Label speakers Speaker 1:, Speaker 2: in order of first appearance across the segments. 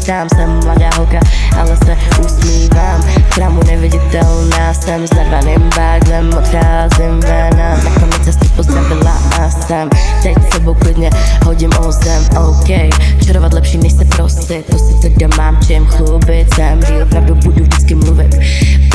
Speaker 1: sám. Jsem mladá holka, ale se usmívám. V krámu neviditelná, jsem s narvaným báglem, odcházím ven a nakonec cestu pozdravila a jsem teď sebou klidně hodím o zem. OK, čarovat lepší než se prosit, to si teda mám čím chlubit. Jsem real, pravdu budu vždycky mluvit.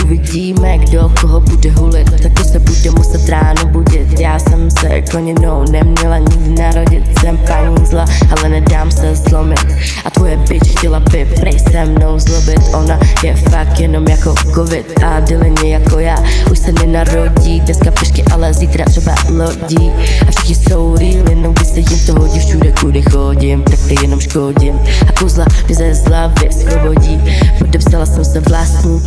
Speaker 1: Uvidíme, kdo koho bude hulit, tak to se bude muset ráno budit. Já jsem se kloninou neměla nikdy narodit. Jsem paní zla, ale nedám se zlomit. A tvoje bitch chtěla by prej se mnou zlobit. Ona je fakt jenom jako covid a dyleně jako já už se nenarodí. Dneska pešky, ale zítra třeba lodí. A všichni jsou real, jenom když se jim to hodí. Všude kudy chodím, tak ty jenom škodím. A kouzla mě ze zlavy svobodí. Podepsala jsem se vlastní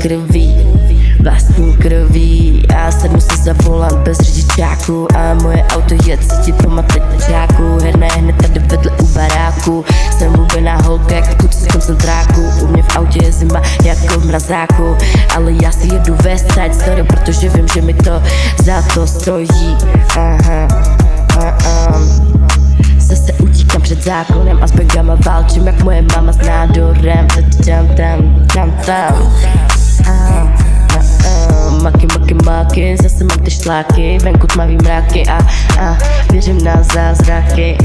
Speaker 1: krví a sednu si za volant bez řidičáku a moje auto je cítit po matečáku. Herna je hned tady vedle u baráku. Jsem hubená holka jak kluci z koncentráku. U mě v autě je zima jako v mrazáku, ale já si jedu West Side Story, protože vím, že mi to za to stojí. Zase utíkám před zákonem a s bagama válčím jak moje mama s nádorem. Maky, zase mám ty šláky, venku tmavý mraky a věřím na zázraky.